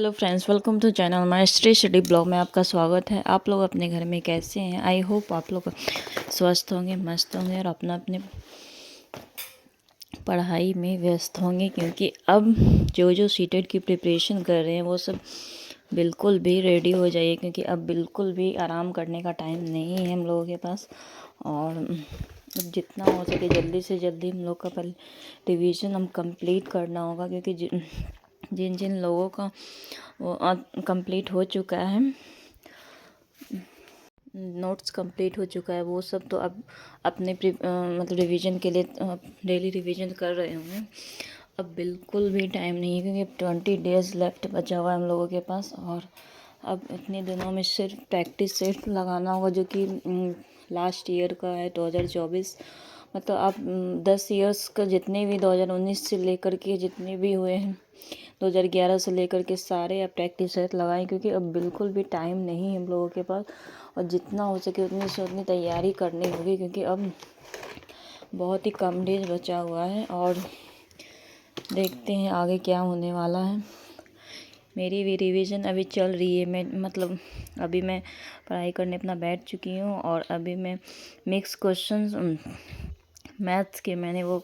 Hello friends, welcome to channel my Shri study blog में आपका स्वागत है। आप लोग अपने घर में कैसे हैं? आई होप आप लोग स्वस्थ होंगे, मस्त होंगे और अपना अपने पढ़ाई में व्यस्त होंगे, क्योंकि अब जो सीटेट की प्रिपरेशन कर रहे हैं वो सब बिल्कुल भी रेडी हो जाइए, क्योंकि अब बिल्कुल भी आराम करने का टाइम नहीं है हम लोगों के पास। और अब जितना हो सके जल्दी से जल्दी हम लोग का रिवीजन हम कंप्लीट करना होगा, क्योंकि जिन जिन लोगों का वो कंप्लीट हो चुका है, नोट्स कंप्लीट हो चुका है, वो सब तो अब अपने मतलब रिवीजन के लिए डेली रिवीजन कर रहे होंगे। अब बिल्कुल भी टाइम नहीं है, क्योंकि 20 डेज़ लेफ्ट बचा हुआ है हम लोगों के पास। और अब इतने दिनों में सिर्फ प्रैक्टिस सेट लगाना होगा, जो कि लास्ट ईयर का है 2024। मतलब आप 10 ईयर्स का जितने भी 2019 से लेकर के जितने भी हुए हैं, 2011 से लेकर के सारे आप प्रैक्टिस सेट लगाएं, क्योंकि अब बिल्कुल भी टाइम नहीं है हम लोगों के पास। और जितना हो सके उतनी से उतनी तैयारी करनी होगी, क्योंकि अब बहुत ही कम डेज बचा हुआ है और देखते हैं आगे क्या होने वाला है। मेरी भी रिवीजन अभी चल रही है। अभी मैं पढ़ाई करने अपना बैठ चुकी हूँ, और अभी मैं मिक्स क्वेश्चंस मैथ्स के मैंने वो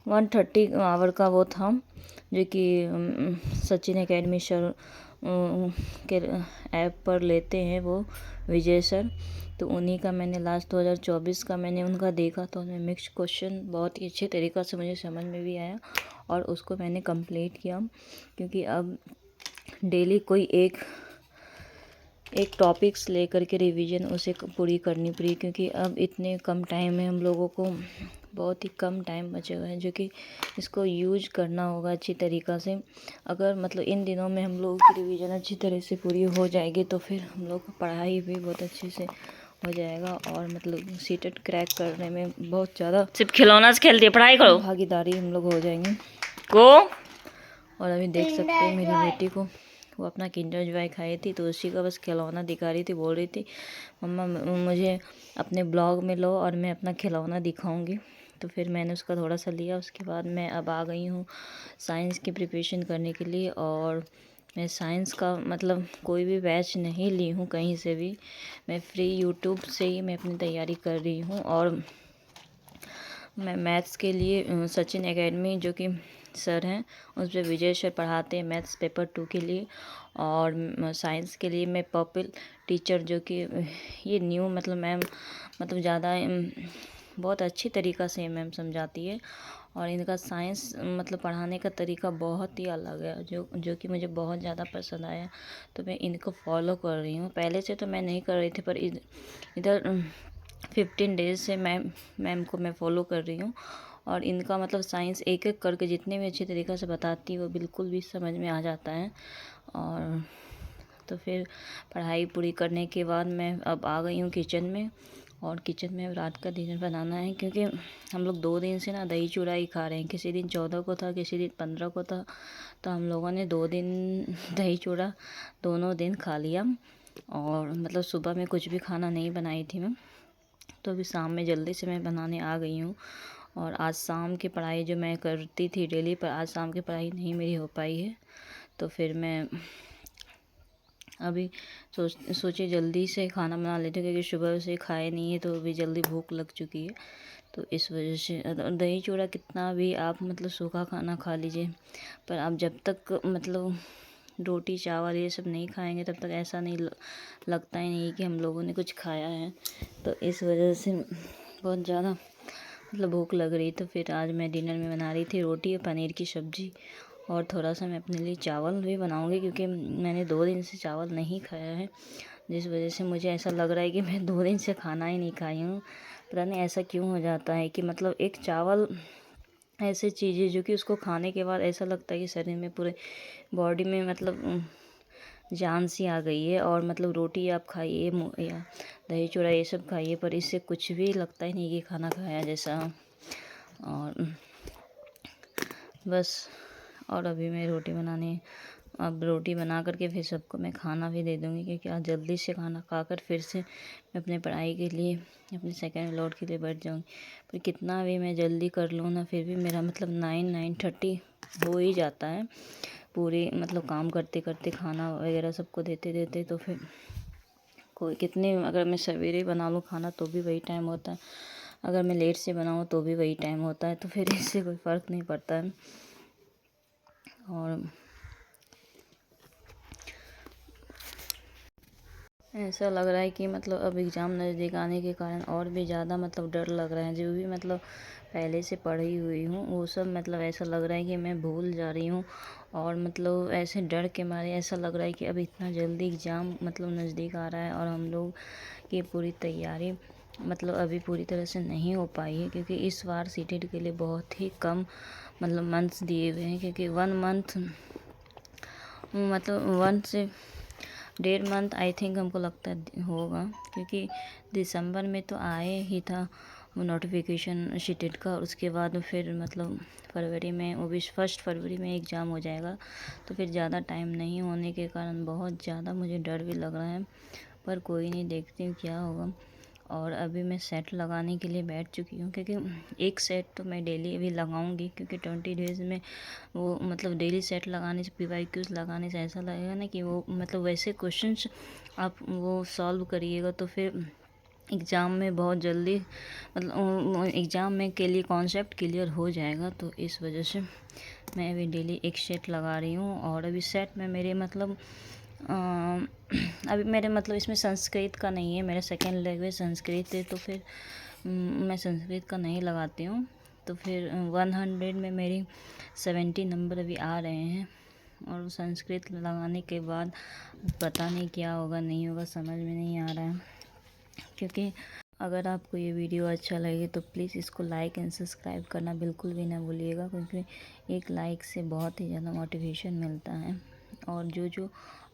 130 आवर का वो था, जो कि सचिन एकेडमी सर के ऐप पर लेते हैं वो विजय सर। तो उन्हीं का मैंने लास्ट 2024 का मैंने उनका देखा, तो उनमें मिक्स क्वेश्चन बहुत ही अच्छे तरीक़ा से मुझे समझ में भी आया और उसको मैंने कंप्लीट किया। क्योंकि अब डेली कोई एक टॉपिक्स लेकर के रिवीजन उसे पूरी करनी पड़ी, क्योंकि अब इतने कम टाइम में हम लोगों को बहुत ही कम टाइम बचे हुए हैं, जो कि इसको यूज करना होगा अच्छी तरीक़ा से। अगर इन दिनों में हम लोगों की रिवीजन अच्छी तरह से पूरी हो जाएगी, तो फिर हम लोग का पढ़ाई भी बहुत अच्छे से हो जाएगा, और सीटेट क्रैक करने में बहुत ज़्यादा सिर्फ खिलौना से खेलती है, पढ़ाई करो, भागीदारी हम लोग हो जाएंगे को। और अभी देख सकते हैं मेरी बेटी को, वो अपना किंडर जॉय खाई थी, तो उसी का बस खिलौना दिखा रही थी। बोल रही थी, मम्मा मुझे अपने ब्लॉग में लो और मैं अपना खिलौना दिखाऊंगी। तो फिर मैंने उसका थोड़ा सा लिया। उसके बाद मैं अब आ गई हूँ साइंस की प्रिपरेशन करने के लिए। और मैं साइंस का कोई भी बैच नहीं ली हूँ कहीं से भी, मैं फ्री यूट्यूब से ही मैं अपनी तैयारी कर रही हूँ। और मैं मैथ्स के लिए सचिन एकेडमी जो कि सर हैं, उस पर विजय सर पढ़ाते हैं मैथ्स पेपर 2 के लिए। और साइंस के लिए मैं पर्पल टीचर, जो कि ये न्यू मैम ज़्यादा बहुत अच्छी तरीक़ा से मैम समझाती है। और इनका साइंस पढ़ाने का तरीका बहुत ही अलग है, जो कि मुझे बहुत ज़्यादा पसंद आया। तो मैं इनको फॉलो कर रही हूँ। पहले से तो मैं नहीं कर रही थी, पर इधर 15 डेज़ से मैम को मैं फ़ॉलो कर रही हूँ। और इनका साइंस एक एक करके जितने भी अच्छे तरीक़े से बताती है, वो बिल्कुल भी समझ में आ जाता है। और तो फिर पढ़ाई पूरी करने के बाद मैं अब आ गई हूँ किचन में। और किचन में रात का डिनर बनाना है, क्योंकि हम लोग 2 दिन से ना दही चूड़ा ही खा रहे हैं। किसी दिन 14 को था, किसी दिन 15 को था, तो हम लोगों ने 2 दिन दही चूड़ा दोनों दिन खा लिया। और सुबह में कुछ भी खाना नहीं बनाई थी मैं, तो अभी शाम में जल्दी से मैं बनाने आ गई हूँ। और आज शाम की पढ़ाई जो मैं करती थी डेली, पर आज शाम की पढ़ाई नहीं मेरी हो पाई है। तो फिर मैं अभी सोचे जल्दी से खाना बना लेते, क्योंकि सुबह से खाए नहीं है, तो अभी जल्दी भूख लग चुकी है। तो इस वजह से दही चूड़ा कितना भी आप सूखा खाना खा लीजिए, पर आप जब तक रोटी चावल ये सब नहीं खाएंगे, तब तक ऐसा नहीं लगता ही नहीं कि हम लोगों ने कुछ खाया है। तो इस वजह से बहुत ज़्यादा भूख लग रही। तो फिर आज मैं डिनर में बना रही थी रोटी और पनीर की सब्ज़ी, और थोड़ा सा मैं अपने लिए चावल भी बनाऊंगी, क्योंकि मैंने 2 दिन से चावल नहीं खाया है, जिस वजह से मुझे ऐसा लग रहा है कि मैं 2 दिन से खाना ही नहीं खाई हूँ। पता नहीं ऐसा क्यों हो जाता है कि एक चावल ऐसे चीज़ है जो कि उसको खाने के बाद ऐसा लगता है कि शरीर में पूरे बॉडी में जान सी आ गई है। और रोटी आप खाइए या दही चूड़ा ये सब खाइए, पर इससे कुछ भी लगता ही नहीं कि खाना खाया जैसा। और बस, और अभी मैं अब रोटी बना करके फिर सबको मैं खाना भी दे दूँगी, क्योंकि आज जल्दी से खाना खाकर फिर से मैं अपने पढ़ाई के लिए अपने सेकेंड लॉट के लिए बैठ जाऊँगी। पर कितना भी मैं जल्दी कर लूँ ना, फिर भी मेरा 9-9:30 हो ही जाता है। पूरे मतलब काम करते करते खाना वगैरह सबको देते देते तो फिर कोई कितने, अगर मैं सवेरे बना लूँ खाना तो भी वही टाइम होता है, अगर मैं लेट से बनाऊँ तो भी वही टाइम होता है, तो फिर इससे कोई फ़र्क नहीं पड़ता है। और ऐसा लग रहा है कि मतलब अब एग्ज़ाम नज़दीक आने के कारण और भी ज़्यादा मतलब डर लग रहा है। जो भी मतलब पहले से पढ़ी हुई हूँ वो सब मतलब ऐसा लग रहा है कि मैं भूल जा रही हूँ, और मतलब ऐसे डर के मारे ऐसा लग रहा है कि अब इतना जल्दी एग्ज़ाम मतलब नज़दीक आ रहा है और हम लोग की पूरी तैयारी मतलब अभी पूरी तरह से नहीं हो पाई है, क्योंकि इस बार सीटेट के लिए बहुत ही कम मतलब मंथ्स दिए हुए हैं, क्योंकि 1 मंथ मतलब 1 से 1.5 मंथ आई थिंक हमको लगता है होगा, क्योंकि दिसंबर में तो आए ही था वो नोटिफिकेशन सीटेट का, और उसके बाद फिर मतलब फरवरी में, वो भी 1 फरवरी में एग्ज़ाम हो जाएगा, तो फिर ज़्यादा टाइम नहीं होने के कारण बहुत ज़्यादा मुझे डर भी लग रहा है। पर कोई नहीं, देखती हूँ क्या होगा। और अभी मैं सेट लगाने के लिए बैठ चुकी हूँ, क्योंकि एक सेट तो मैं डेली अभी लगाऊंगी, क्योंकि 20 डेज़ में वो मतलब डेली सेट लगाने से, PYQs लगाने से ऐसा लगेगा ना कि वो मतलब वैसे क्वेश्चंस आप वो सॉल्व करिएगा तो फिर एग्ज़ाम में बहुत जल्दी मतलब एग्ज़ाम में के लिए कॉन्सेप्ट क्लियर हो जाएगा। तो इस वजह से मैं अभी डेली एक सेट लगा रही हूँ। और अभी सेट में मेरे मतलब अभी मेरे मतलब इसमें संस्कृत का नहीं है, मेरा सेकेंड लैंग्वेज संस्कृत है, तो फिर मैं संस्कृत का नहीं लगाती हूँ। तो फिर 100 में मेरी 70 नंबर अभी आ रहे हैं, और संस्कृत लगाने के बाद पता नहीं क्या होगा नहीं होगा, समझ में नहीं आ रहा है। क्योंकि अगर आपको ये वीडियो अच्छा लगे तो प्लीज़ इसको लाइक एंड सब्सक्राइब करना बिल्कुल भी ना भूलिएगा, क्योंकि एक लाइक से बहुत ही ज़्यादा मोटिवेशन मिलता है। और जो जो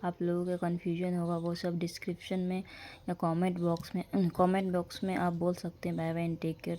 आप लोगों का कन्फ्यूजन होगा वो सब डिस्क्रिप्शन में या कमेंट बॉक्स में आप बोल सकते हैं। Bye bye and take care.